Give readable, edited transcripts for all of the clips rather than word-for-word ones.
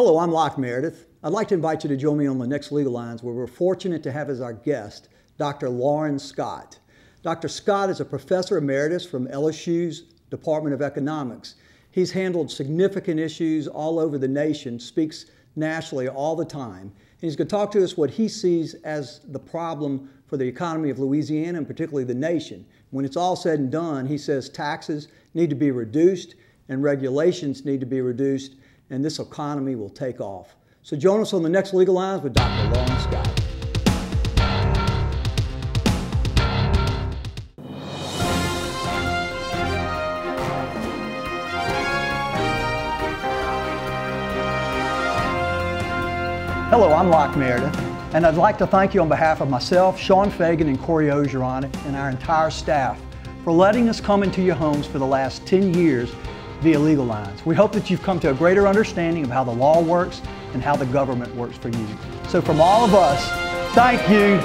Hello, I'm Locke Meredith. I'd like to invite you to join me on the next Legal Lines, where we're fortunate to have as our guest Dr. Loren Scott. Dr. Scott is a professor emeritus from LSU's Department of Economics. He's handled significant issues all over the nation, speaks nationally all the time. And he's going to talk to us what he sees as the problem for the economy of Louisiana and particularly the nation. When it's all said and done, he says taxes need to be reduced and regulations need to be reduced, and this economy will take off. So join us on the next Legal Lines with Dr. Loren Scott. Hello, I'm Locke Meredith, and I'd like to thank you on behalf of myself, Sean Fagan, and Corey Ogeron, and our entire staff for letting us come into your homes for the last 10 years via Legal Lines. We hope that you've come to a greater understanding of how the law works and how the government works for you. So from all of us, thank you.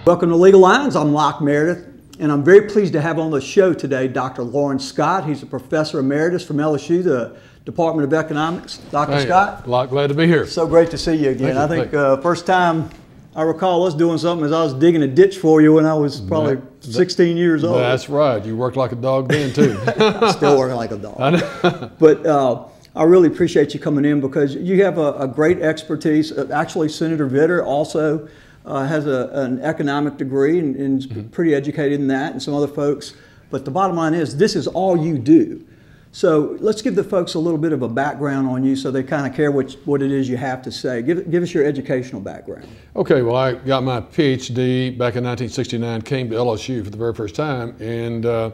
Welcome to Legal Lines. I'm Locke Meredith, and I'm very pleased to have on the show today Dr. Loren Scott. He's a professor emeritus from LSU, the Department of Economics. Dr. Scott. Locke, glad to be here. So great to see you again. I think first time I recall us doing something as I was digging a ditch for you when I was probably 16 years old. That's right. You worked like a dog then, too. Still working like a dog. But I really appreciate you coming in because you have a great expertise. Actually, Senator Vitter also has an economic degree and is pretty educated in that, and some other folks. But the bottom line is, this is all you do. So let's give the folks a little bit of a background on you so they kind of care what it is you have to say. Give us your educational background. Okay, well, I got my PhD back in 1969, came to LSU for the very first time, and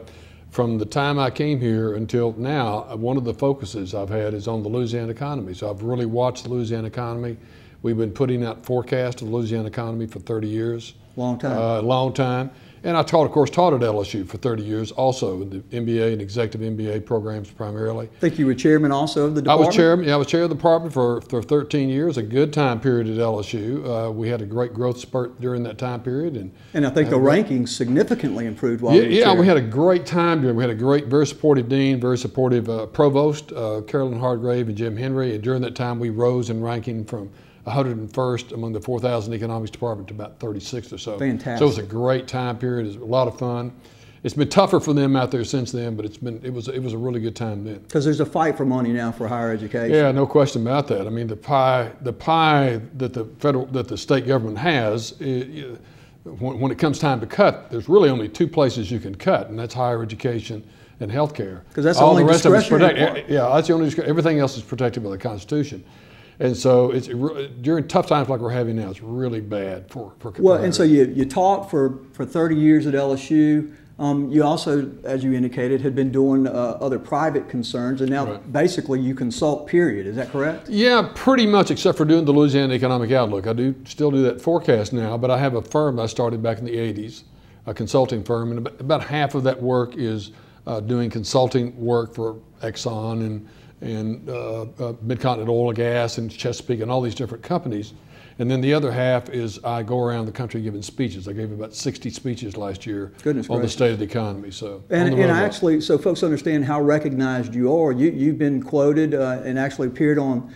from the time I came here until now, one of the focuses I've had is on the Louisiana economy. So I've really watched the Louisiana economy. We've been putting out forecasts of the Louisiana economy for 30 years. Long time. Long time. And I of course, taught at LSU for 30 years, also in the MBA and executive MBA programs primarily. I think you were chairman also of the department? I was chairman. Yeah, I was chair of the department for 13 years, a good time period at LSU. We had a great growth spurt during that time period. And I think the rankings significantly improved while you were chair. We had a great time during. We had a great, very supportive dean, very supportive provost, Carolyn Hargrave and Jim Henry. And during that time, we rose in ranking from 101st among the 4,000 economics department to about 36th or so. Fantastic. So it was a great time period. It was a lot of fun. It's been tougher for them out there since then, but it was a really good time then. Because there's a fight for money now for higher education. Yeah, no question about that. I mean, the pie that the state government has, when it comes time to cut, there's really only two places you can cut, and that's higher education and health care. Because that's all the rest of it's protected. Yeah, that's the only. Everything else is protected by the Constitution. And so it's during tough times like we're having now, it's really bad for well, and so you taught for 30 years at LSU. You also, as you indicated, had been doing other private concerns, and now basically you consult, period. Is that correct? Yeah, pretty much, except for doing the Louisiana Economic Outlook. I still do that forecast now, but I have a firm that I started back in the 80s, a consulting firm, and about half of that work is doing consulting work for Exxon and Mid-Continent Oil and Gas and Chesapeake and all these different companies. And then the other half is I go around the country giving speeches. I gave about 60 speeches last year on the state of the economy. So and actually, so folks understand how recognized you are. You've been quoted and actually appeared on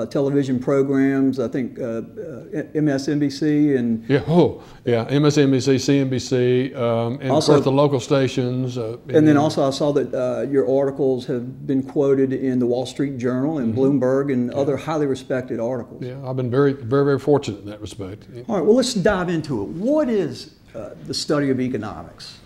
television programs, I think MSNBC and MSNBC, CNBC, and also, of course the local stations. And then also I saw that your articles have been quoted in the Wall Street Journal and Bloomberg and other highly respected articles. Yeah, I've been very, very, very fortunate in that respect. All right, well, let's dive into it. What is the study of economics?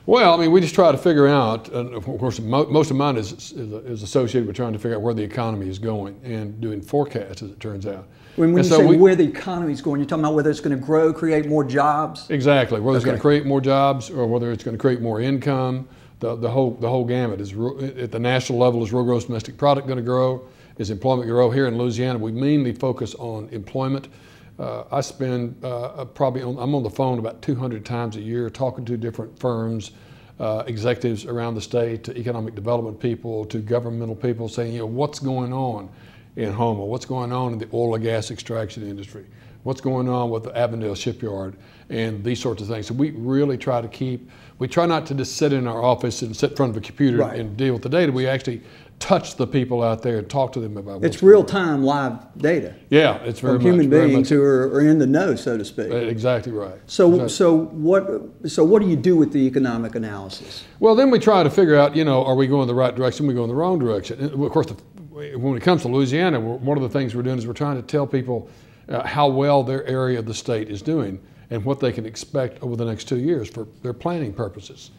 Well, I mean, we just try to figure out, of course, most of mine is associated with trying to figure out where the economy is going and doing forecasts, as it turns out. When you say where the economy is going, you're talking about whether it's going to grow, create more jobs? Exactly, whether it's going to create more jobs or whether it's going to create more income. The whole gamut is at the national level. Is real gross domestic product going to grow? Is employment going to grow? Here in Louisiana, we mainly focus on employment. I spend I'm on the phone about 200 times a year talking to different firms, executives around the state, to economic development people, to governmental people, saying, what's going on in Houma? What's going on in the oil and gas extraction industry? what's going on with the Avondale shipyard and these sorts of things. So we really try not to just sit in our office and sit in front of a computer Right. and deal with the data. We actually touch the people out there and talk to them about what's It's real-time live data. Yeah, it's very from much. human very beings much. who are in the know, so to speak. Exactly right. So, Exactly. so what do you do with the economic analysis? Well, then we try to figure out, are we going the right direction? Are we going the wrong direction? And of course, when it comes to Louisiana, one of the things we're doing is we're trying to tell people how well their area of the state is doing and what they can expect over the next 2 years for their planning purposes.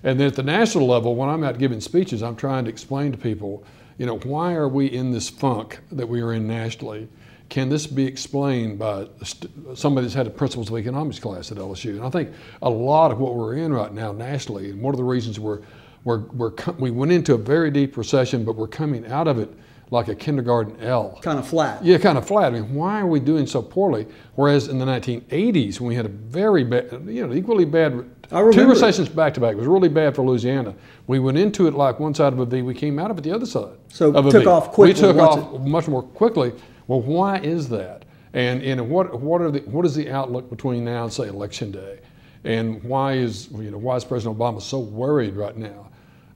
And then at the national level, when I'm out giving speeches, I'm trying to explain to people, why are we in this funk that we are in nationally? Can this be explained by somebody that's had a principles of economics class at LSU? And I think a lot of what we're in right now nationally, and one of the reasons we went into a very deep recession, but we're coming out of it like a kindergarten L. Kind of flat. Yeah, kind of flat. I mean, why are we doing so poorly? Whereas in the 1980s, when we had a very bad, equally bad, two recessions back to back, it was really bad for Louisiana. We went into it like one side of a V, we came out of it the other side. So of a took V. off quickly. We took off much more quickly. Well, why is that? And what is the outlook between now and say Election Day? And why is President Obama so worried right now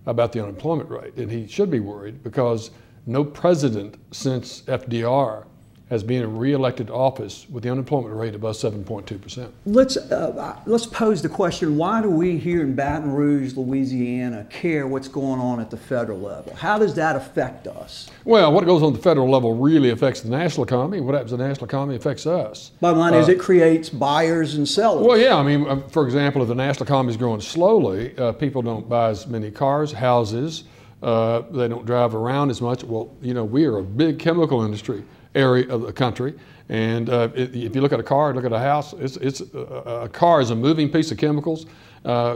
about the unemployment rate? And he should be worried because no president since FDR has been in re-elected office with the unemployment rate above 7.2%. Let's pose the question, why do we here in Baton Rouge, Louisiana, care what's going on at the federal level? How does that affect us? Well, what goes on at the federal level really affects the national economy. What happens in the national economy affects us. Bottom line is it creates buyers and sellers. Well, yeah, I mean, for example, if the national economy is growing slowly, people don't buy as many cars, houses, they don't drive around as much. Well, we are a big chemical industry area of the country, and if you look at a car, look at a house, a car is a moving piece of chemicals,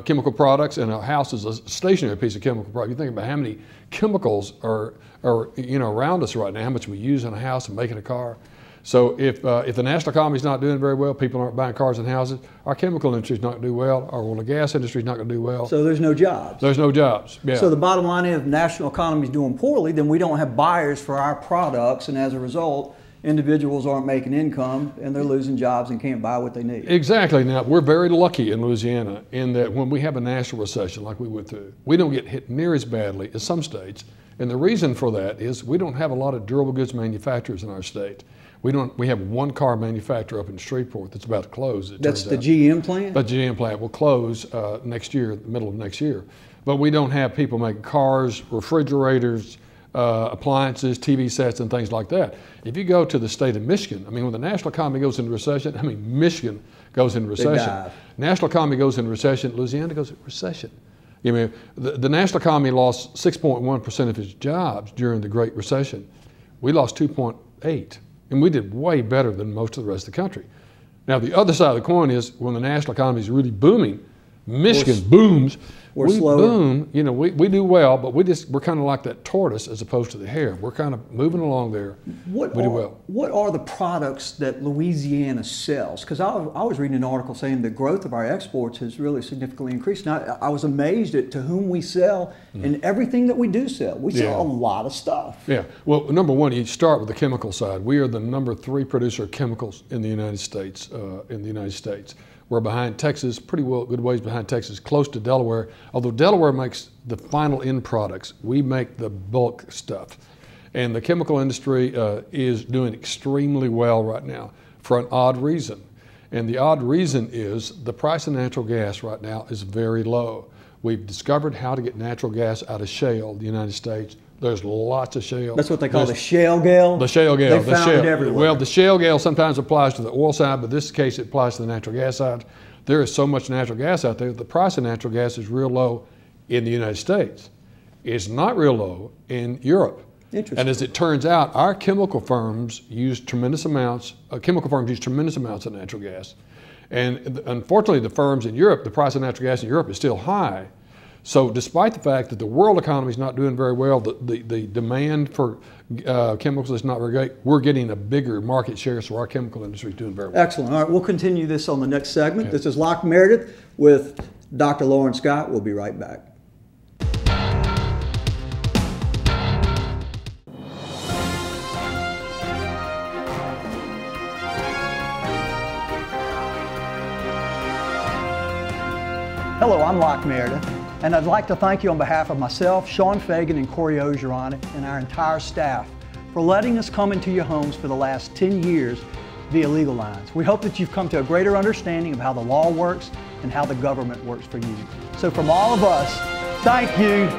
chemical products, and a house is a stationary piece of chemical product. You think about how many chemicals are around us right now, how much we use in a house and making a car. So if the national economy is not doing very well, people aren't buying cars and houses, our chemical industry is not going to do well, our oil and gas industry is not going to do well. So there's no jobs. There's no jobs, yeah. So the bottom line is if the national economy is doing poorly, then we don't have buyers for our products, and as a result, individuals aren't making income and they're losing jobs and can't buy what they need. Exactly. Now, we're very lucky in Louisiana in that when we have a national recession like we went through, we don't get hit near as badly as some states. And the reason for that is we don't have a lot of durable goods manufacturers in our state. We have one car manufacturer up in Shreveport that's about to close. That's the GM plant? But GM plant will close next year, the middle of next year. But we don't have people making cars, refrigerators, appliances, TV sets, and things like that. If you go to the state of Michigan, when the national economy goes into recession, Michigan goes into recession. National economy goes into recession, Louisiana goes into recession. The national economy lost 6.1% of its jobs during the Great Recession. We lost 2.8%. And we did way better than most of the rest of the country. Now, the other side of the coin is when the national economy is really booming, Michigan booms, we boom, we do well, but we're kind of like that tortoise as opposed to the hare. We're kind of moving along there. We do well. What are the products that Louisiana sells? Because I was reading an article saying the growth of our exports has really significantly increased. Now, I was amazed at to whom we sell and everything that we do sell. We sell a lot of stuff. Yeah. Well, number one, you start with the chemical side. We are the number 3 producer of chemicals in the United States. We're behind Texas, pretty well, good ways behind Texas, close to Delaware. Although Delaware makes the final end products, we make the bulk stuff. And the chemical industry is doing extremely well right now for an odd reason. And the odd reason is the price of natural gas right now is very low. We've discovered how to get natural gas out of shale in the United States. There's lots of shale. That's what they call the shale gale? The shale gale. They found it everywhere. Well, the shale gale sometimes applies to the oil side, but in this case it applies to the natural gas side. There is so much natural gas out there, the price of natural gas is real low in the United States. It's not real low in Europe. Interesting. And as it turns out, our chemical firms use tremendous amounts of natural gas. And unfortunately, the firms in Europe, the price of natural gas in Europe is still high. So despite the fact that the world economy is not doing very well, the demand for chemicals is not very great, we're getting a bigger market share, so our chemical industry is doing very well. Excellent. All right, we'll continue this on the next segment. Okay. This is Locke Meredith with Dr. Loren Scott. We'll be right back. Hello, I'm Locke Meredith, and I'd like to thank you on behalf of myself, Sean Fagan, and Corey Ogeron, and our entire staff for letting us come into your homes for the last 10 years via Legal Lines. We hope that you've come to a greater understanding of how the law works and how the government works for you. So from all of us, thank you.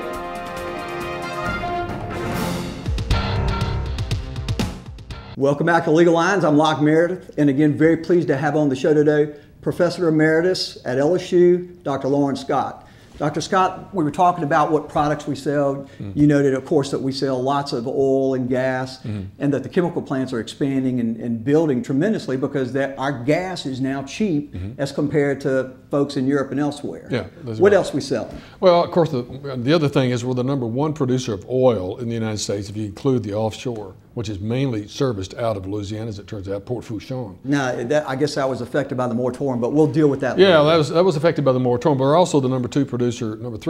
Welcome back to Legal Lines. I'm Locke Meredith, and again, very pleased to have on the show today Professor Emeritus at LSU, Dr. Loren Scott. Dr. Scott, we were talking about what products we sell. You noted, of course, that we sell lots of oil and gas, and that the chemical plants are expanding and building tremendously because our gas is now cheap as compared to folks in Europe and elsewhere. Yeah, what else we sell? Well, of course, the other thing is we're the #1 producer of oil in the United States if you include the offshore, which is mainly serviced out of Louisiana, as it turns out, Port Fourchon. Now, I guess that was affected by the moratorium, but we'll deal with that later. Yeah, that was affected by the moratorium, but we're also the #3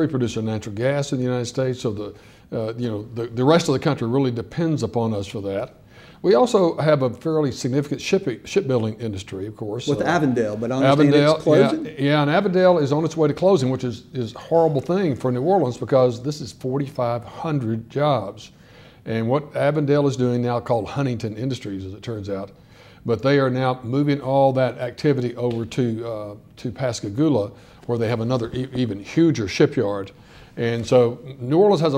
producer of natural gas in the United States, so the rest of the country really depends upon us for that. We also have a fairly significant shipbuilding industry, of course. With Avondale, but I understand it's closing? Yeah, and Avondale is on its way to closing, which is a horrible thing for New Orleans because this is 4,500 jobs. And what Avondale is doing now, called Huntington Industries, as it turns out, but they are now moving all that activity over to Pascagoula, where they have another even huger shipyard. And so New Orleans has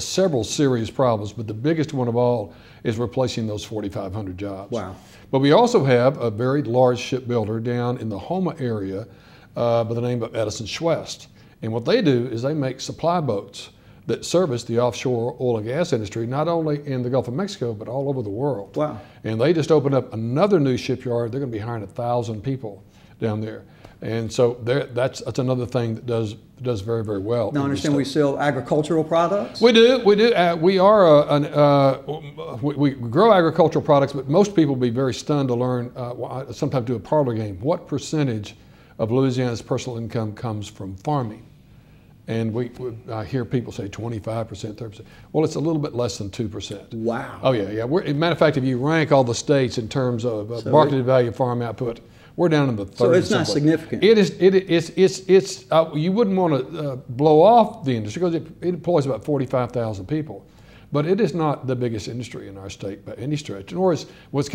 several serious problems, but the biggest one of all is replacing those 4,500 jobs. Wow. But we also have a very large shipbuilder down in the Houma area by the name of Edison Schwest. And what they do is they make supply boats that service the offshore oil and gas industry, not only in the Gulf of Mexico, but all over the world. Wow. And they just opened up another new shipyard. They're going to be hiring 1,000 people down there. And so that's another thing that does very, very well. Now, I understand we sell agricultural products? We do. We grow agricultural products, but most people will be very stunned to learn, sometimes do a parlor game, what percentage of Louisiana's personal income comes from farming. And I hear people say 25%, 30%. Well, it's a little bit less than 2%. Wow. Oh, yeah. As a matter of fact, if you rank all the states in terms of marketed value farm output, we're down in the 30s. So it's not significant. It is. You wouldn't want to blow off the industry because it employs about 45,000 people. But it is not the biggest industry in our state by any stretch. Nor is what's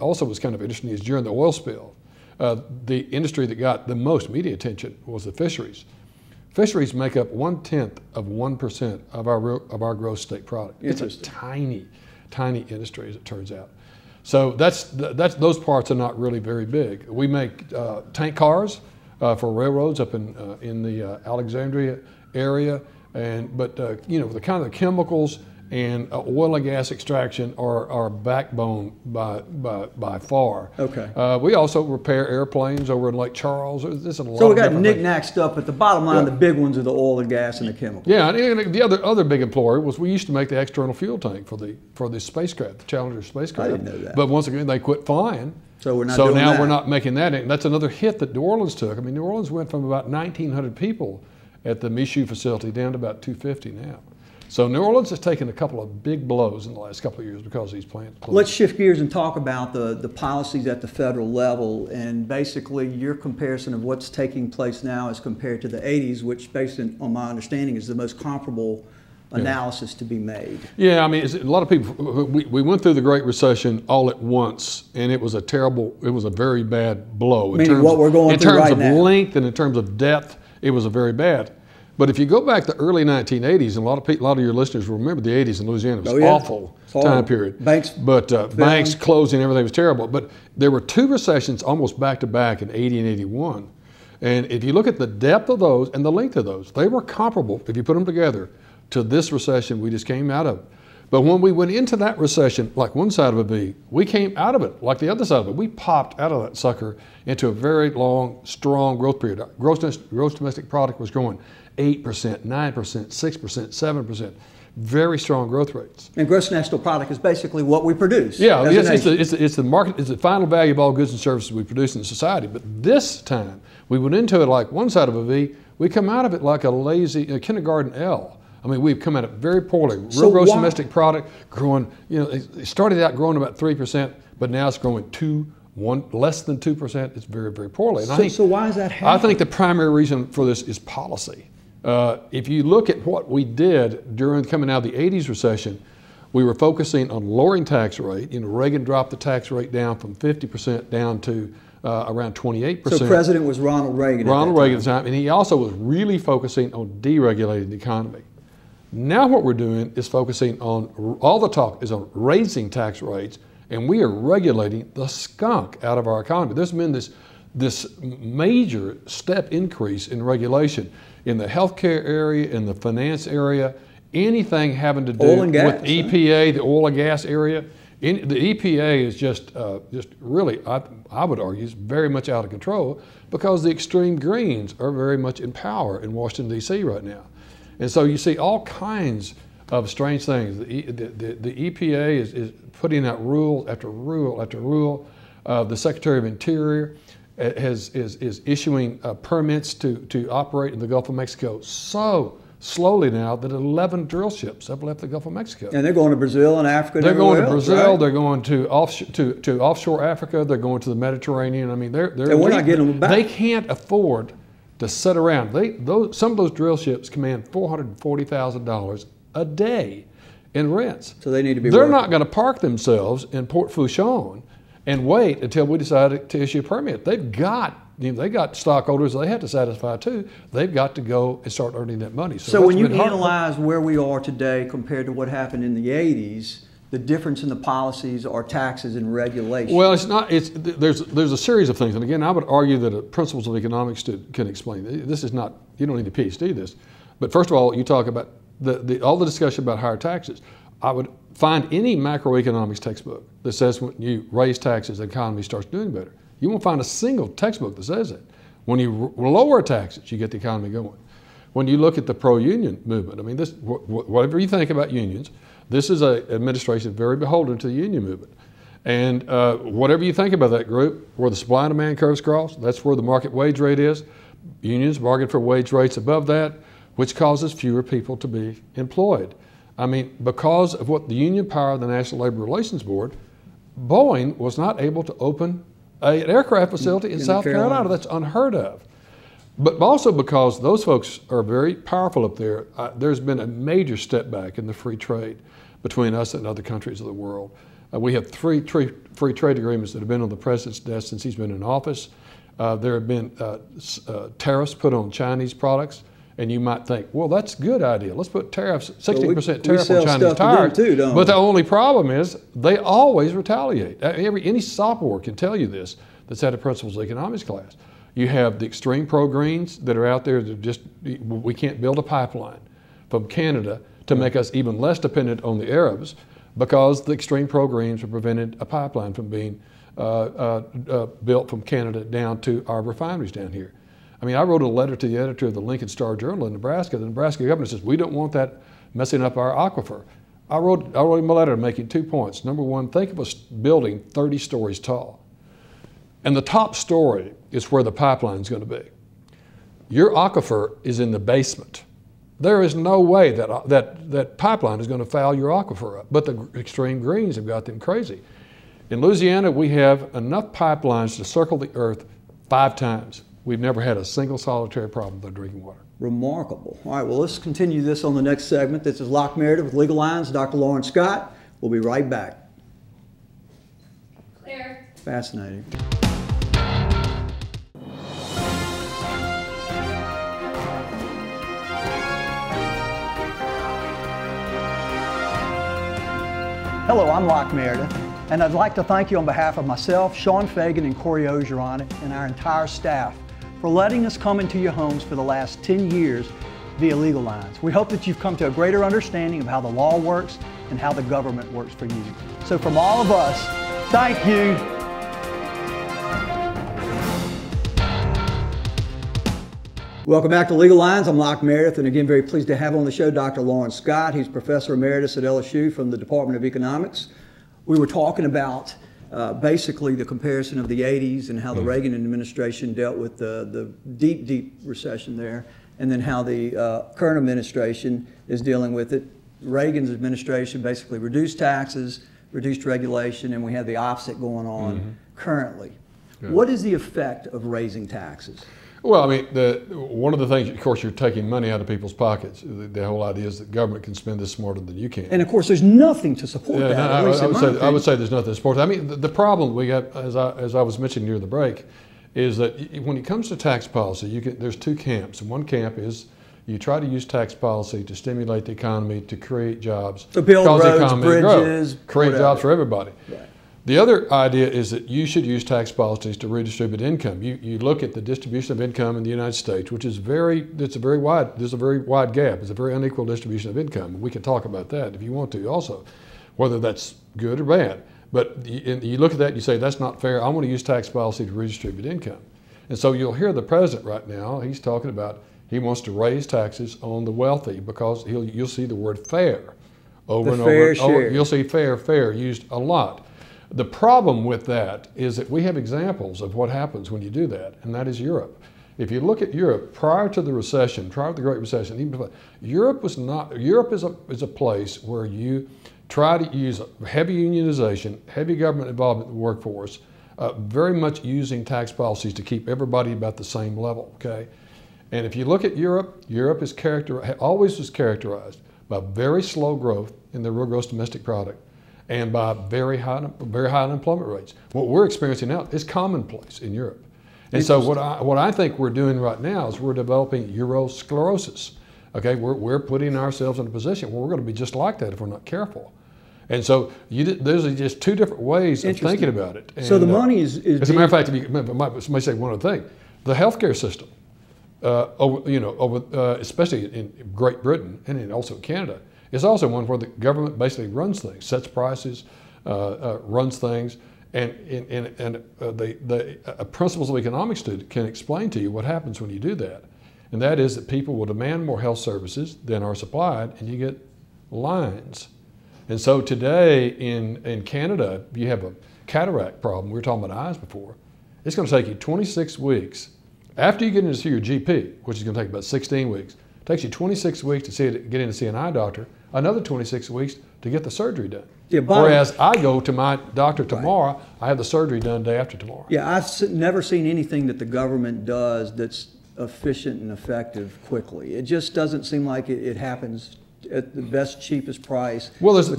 also was kind of interesting is during the oil spill, the industry that got the most media attention was the fisheries. Fisheries make up 0.1% of our gross state product. It's a tiny, tiny industry, as it turns out. So those parts are not really very big. We make tank cars for railroads up in the Alexandria area, but the kind of chemicals and oil and gas extraction are our backbone by far. Okay. We also repair airplanes over in Lake Charles. So we got knick-knack stuff, but the bottom line, the big ones are the oil and gas and the chemicals. Yeah, and the other big employer was we used to make the external fuel tank for the spacecraft, the Challenger spacecraft. I didn't know that. But once again, they quit flying. So we're not doing now that. We're not making that. And that's another hit that New Orleans took. I mean, New Orleans went from about 1,900 people at the Michoud facility down to about 250 now. So New Orleans has taken a couple of big blows in the last couple of years because of these plants closed. Let's shift gears and talk about the policies at the federal level and basically your comparison of what's taking place now as compared to the 80s, which based on my understanding is the most comparable analysis to be made. Yeah, I mean, a lot of people, we went through the Great Recession all at once, and it was a very bad blow. Meaning what we're going through right now. In terms of length and in terms of depth, it was a very bad. But if you go back to the early 1980s, and a lot of your listeners will remember the 80s in Louisiana, it was awful time period. Banks closing, everything was terrible. But there were two recessions almost back to back in 80 and 81. And if you look at the depth of those and the length of those, they were comparable, if you put them together, to this recession we just came out of. But when we went into that recession, like one side of a V, we came out of it like the other side of it. We popped out of that sucker into a very long, strong growth period. Gross domestic product was growing 8%, 9%, 6%, 7%. Very strong growth rates. And gross national product is basically what we produce. Yeah, it's the market, it's the final value of all goods and services we produce in society. But this time, we went into it like one side of a V, we come out of it like a lazy kindergarten L. I mean, we've come at it very poorly. Real gross domestic product growing, it started out growing about 3%, but now it's growing 2 less than 2% is very, very poorly. And So why is that happening? I think the primary reason for this is policy. If you look at what we did during coming out of the 80s recession, we were focusing on lowering tax rate. Reagan dropped the tax rate down from 50% down to around 28%. So President was Ronald Reagan. Ronald Reagan at the time, and he also was really focusing on deregulating the economy. Now what we're doing is focusing on, all the talk is on raising tax rates, and we are regulating the skunk out of our economy. There's been this major step increase in regulation in the healthcare area, in the finance area, anything having to do oil and gas, with EPA, the oil and gas area. The EPA is just really, I would argue, is very much out of control because the extreme greens are very much in power in Washington, D.C. right now. And so you see all kinds of strange things. The EPA is putting out rule after rule after rule. The Secretary of Interior is issuing permits to operate in the Gulf of Mexico so slowly now that 11 drill ships have left the Gulf of Mexico. And they're going to Brazil and Africa. They're going to else, Brazil. Right? They're going to offshore Africa. They're going to the Mediterranean. I mean, we're not getting them back. They can't afford to sit around. Some of those drill ships command $440,000 a day in rents. So they need to be. They're not going to park themselves in Port Fourchon and wait until we decide to issue a permit. They got stockholders they have to satisfy too. They've got to go and start earning that money. So when you analyze where we are today compared to what happened in the 80s, the difference in the policies are taxes and regulation. Well, it's not. There's a series of things, and again, I would argue that a principles of economics can explain. This is not. You don't need a PhD this, but first of all, you talk about all the discussion about higher taxes. I would find any macroeconomics textbook that says when you raise taxes, the economy starts doing better. You won't find a single textbook that says that. When you lower taxes, you get the economy going. When you look at the pro-union movement, I mean, whatever you think about unions, this is an administration very beholden to the union movement. And whatever you think about that group, where the supply and demand curves cross, that's where the market wage rate is. Unions bargain for wage rates above that, which causes fewer people to be employed. I mean, because of what the union power of the National Labor Relations Board, Boeing was not able to open an aircraft facility in South Carolina. That's unheard of. But also because those folks are very powerful up there, there's been a major step back in the free trade between us and other countries of the world. We have three free trade agreements that have been on the president's desk since he's been in office. There have been tariffs put on Chinese products. And you might think, well, that's a good idea. Let's put tariffs, 16% tariff on Chinese tires. Too, don't but the only problem is they always retaliate. Any sophomore can tell you this that's had a principles of economics class. You have the extreme pro-greens that are out there that we can't build a pipeline from Canada to make us even less dependent on the Arabs because the extreme pro-greens have prevented a pipeline from being built from Canada down to our refineries down here. I mean, I wrote a letter to the editor of the Lincoln Star-Journal in Nebraska. The Nebraska governor says, we don't want that messing up our aquifer. I wrote him a letter making 2 points. Number one, think of a building 30 stories tall. And the top story is where the pipeline is going to be. Your aquifer is in the basement. There is no way that pipeline is going to foul your aquifer up. But the extreme greens have got them crazy. In Louisiana, we have enough pipelines to circle the earth 5 times. We've never had a single solitary problem with our drinking water. Remarkable. All right, well, let's continue this on the next segment. This is Locke Meredith with Legal Lines, Dr. Loren Scott. We'll be right back. Clear. Fascinating. Hello, I'm Locke Meredith, and I'd like to thank you on behalf of myself, Sean Fagan, and Corey Ogeron, and our entire staff for letting us come into your homes for the last 10 years via Legal Lines. We hope that you've come to a greater understanding of how the law works and how the government works for you. So from all of us, thank you. Welcome back to Legal Lines. I'm Locke Meredith, and again, very pleased to have on the show Dr. Loren Scott. He's Professor Emeritus at LSU from the Department of Economics. We were talking about basically the comparison of the 80s and how the Reagan administration dealt with the deep, deep recession there, and then how the current administration is dealing with it. Reagan's administration basically reduced taxes, reduced regulation, and we have the opposite going on currently. Yeah. What is the effect of raising taxes? Well, I mean, one of the things, of course, you're taking money out of people's pockets. The whole idea is that government can spend this smarter than you can. And of course, there's nothing to support that. I would say there's nothing to support that. I mean, the problem we got, as I was mentioning near the break, is that when it comes to tax policy, there's two camps. One camp is you try to use tax policy to stimulate the economy, to create jobs, to build roads, bridges, create jobs for everybody. Right. The other idea is that you should use tax policies to redistribute income. You look at the distribution of income in the United States, which is there's a very wide gap. It's a very unequal distribution of income. We can talk about that if you want to also, whether that's good or bad. But you look at that and you say, that's not fair. I want to use tax policy to redistribute income. And so you'll hear the president right now, he's talking about he wants to raise taxes on the wealthy because you'll see the word fair over and over. You'll see fair used a lot. The problem with that is that we have examples of what happens when you do that, and that is Europe. If you look at Europe prior to the recession, prior to the Great Recession, Europe is a place where you try to use heavy unionization, heavy government involvement in the workforce, very much using tax policies to keep everybody about the same level. Okay, and if you look at Europe, Europe is always was characterized by very slow growth in the real gross domestic product, and by very high unemployment rates. What we're experiencing now is commonplace in Europe. And so what I think we're doing right now is we're developing Eurosclerosis. Okay, we're putting ourselves in a position where we're going to be just like that if we're not careful. And so those are just two different ways of thinking about it. And, so the money is as a matter of fact, I may say one other thing. The healthcare system, especially in Great Britain and also Canada, is also one where the government basically runs things, sets prices, runs things, and the principles of economics student can explain to you what happens when you do that. And that is that people will demand more health services than are supplied, and you get lines. And so today in Canada, you have a cataract problem. We were talking about eyes before. It's going to take you 26 weeks. After you get in to see your GP, which is going to take about 16 weeks, it takes you 26 weeks to get in to see an eye doctor, another 26 weeks to get the surgery done. Yeah, whereas I go to my doctor tomorrow, I have the surgery done day after tomorrow. Yeah, I've never seen anything that the government does that's efficient and effective quickly. It just doesn't seem like it happens at the best, cheapest price. Well, there's a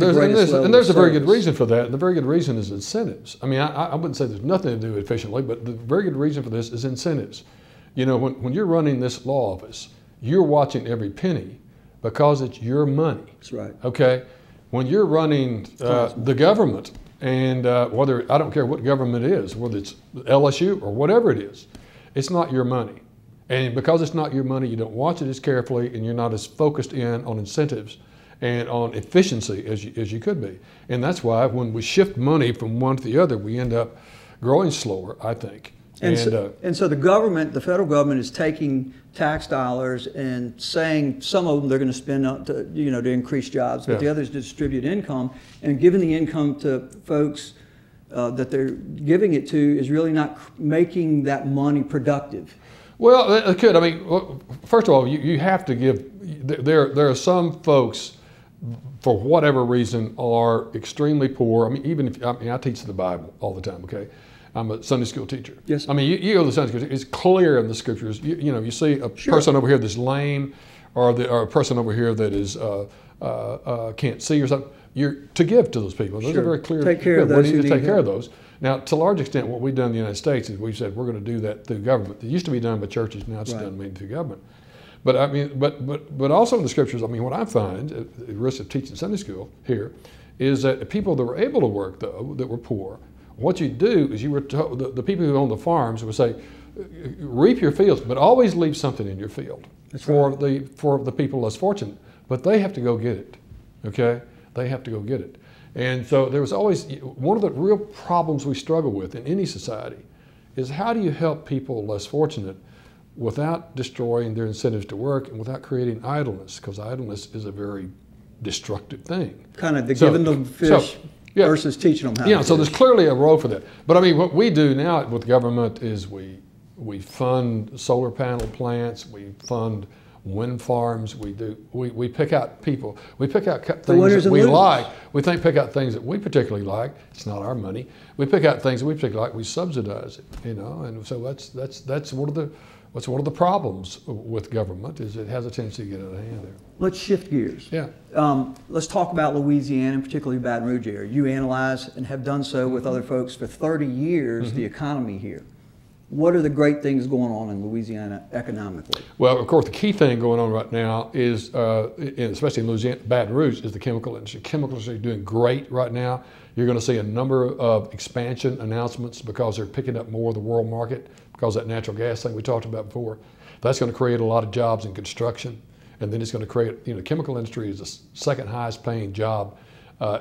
very good reason for that. And the very good reason is incentives. I mean, I wouldn't say there's nothing to do efficiently, but the very good reason for this is incentives. You know, when you're running this law office, you're watching every penny because it's your money. That's right. Okay? When you're running the government, and whether, I don't care what government it is, whether it's LSU or whatever it is, it's not your money. And because it's not your money, you don't watch it as carefully, and you're not as focused in on incentives and on efficiency as you could be. And that's why when we shift money from one to the other, we end up growing slower, I think. And so the government, the federal government, is taking tax dollars and saying some of them they're going to spend to increase jobs, but the others to distribute income, and giving the income to folks that they're giving it to is really not making that money productive. Well, it could. I mean, first of all, you have to give. There are some folks, for whatever reason, are extremely poor. I mean, I teach the Bible all the time. Okay. I'm a Sunday school teacher. Yes. I mean, you go to the Sunday school. It's clear in the scriptures. You see a person over here that's lame, or a person over here that is can't see or something. You're to give to those people. Those are very clear. Take care of those. We need to take care of those. Now, to a large extent, what we've done in the United States is we've said we're going to do that through government. It used to be done by churches. Now it's done mainly through government. But I mean, but also in the scriptures. I mean, what I find at the risk of teaching Sunday school here is that people that were able to work, though, that were poor. What you do is you were told, the people who own the farms would say, reap your fields, but always leave something in your field for the people less fortunate. But they have to go get it, okay? They have to go get it. And so there was always, one of the real problems we struggle with in any society is how do you help people less fortunate without destroying their incentives to work and without creating idleness, because idleness is a very destructive thing. Kind of giving them fish. Versus teaching them how to fish. So there's clearly a role for that. But I mean, what we do now with government is we fund solar panel plants, we fund wind farms. We pick out people. We pick out things that we losers. like. We pick out things that we particularly like. It's not our money. We pick out things that we particularly like. We subsidize it, you know. And so that's one of the problems with government, is it has a tendency to get out of hand there. Let's shift gears. Yeah. Let's talk about Louisiana, and particularly Baton Rouge area. You analyze and have done so with other folks for 30 years, the economy here. What are the great things going on in Louisiana economically? Well, of course, the key thing going on right now is, especially in Louisiana, Baton Rouge, is the chemical industry. Chemical industry is doing great right now. You're going to see a number of expansion announcements because they're picking up more of the world market because of that natural gas thing we talked about before. That's going to create a lot of jobs in construction, and then it's going to create, the chemical industry is the second highest paying job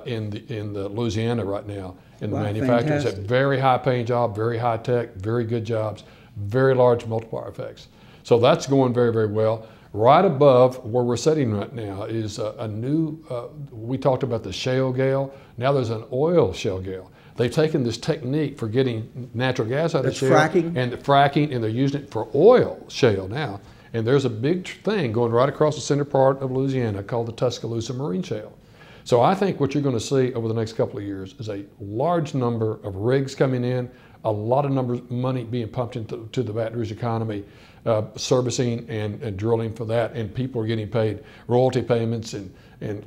in the Louisiana right now in the manufacturing. It's a very high paying job, very high tech, very good jobs, very large multiplier effects. So that's going very, very well. Right above where we're sitting right now is a new, we talked about the shale gale. Now there's an oil shale gale. They've taken this technique for getting natural gas out of shale fracking, and they're using it for oil shale now. And there's a big thing going right across the center part of Louisiana called the Tuscaloosa Marine Shale. So I think what you're going to see over the next couple of years is a large number of rigs coming in, a lot of money being pumped into the Baton Rouge economy, servicing and drilling for that, and people are getting paid royalty payments and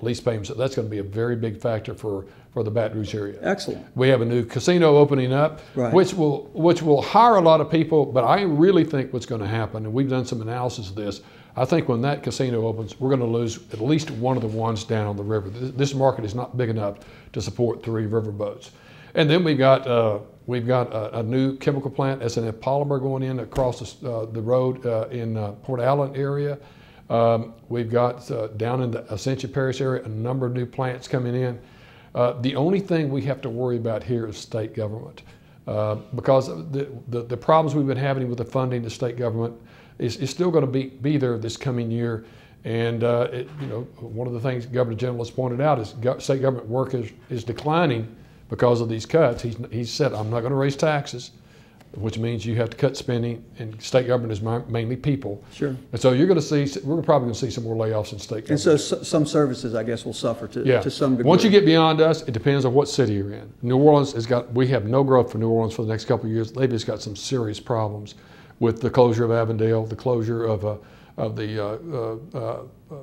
lease payments. So that's going to be a very big factor for the Baton Rouge area. Excellent. We have a new casino opening up, which will hire a lot of people, but I really think what's going to happen, and we've done some analysis of this, I think when that casino opens, we're going to lose at least one of the ones down on the river. This market is not big enough to support 3 river boats. And then we've got a new chemical plant, S&F Polymer, going in across the road in Port Allen area. We've got down in the Ascension Parish area a number of new plants coming in. The only thing we have to worry about here is state government, because the problems we've been having with the funding to state government is still going to be there this coming year. And one of the things Governor General has pointed out is state government work is declining because of these cuts. He said, I'm not going to raise taxes, which means you have to cut spending, and state government is mainly people. Sure. And so we're probably going to see some more layoffs in state government. And so some services, I guess, will suffer to some degree. Once you get beyond us, it depends on what city you're in. New Orleans we have no growth for New Orleans for the next couple of years. They've just got some serious problems with the closure of Avondale, the closure of the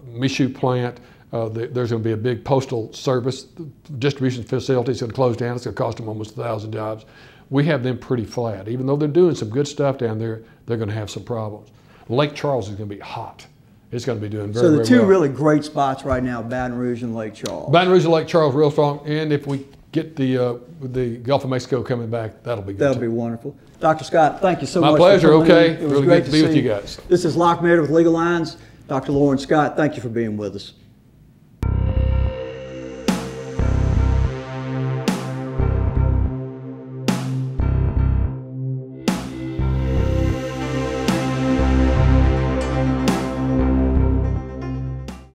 Michoud plant. There's going to be a big postal service distribution facility. It's going to close down. It's going to cost them almost 1,000 jobs. We have them pretty flat. Even though they're doing some good stuff down there, they're going to have some problems. Lake Charles is going to be hot. It's going to be doing very, very well. So the two really great spots right now, Baton Rouge and Lake Charles. Baton Rouge and Lake Charles real strong. And if we get the Gulf of Mexico coming back, that'll be good. That'll be wonderful. Dr. Scott, thank you so much. My pleasure. Okay. It was really great good to be with you guys. This is Locke Meredith with Legal Lines. Dr. Loren Scott, thank you for being with us.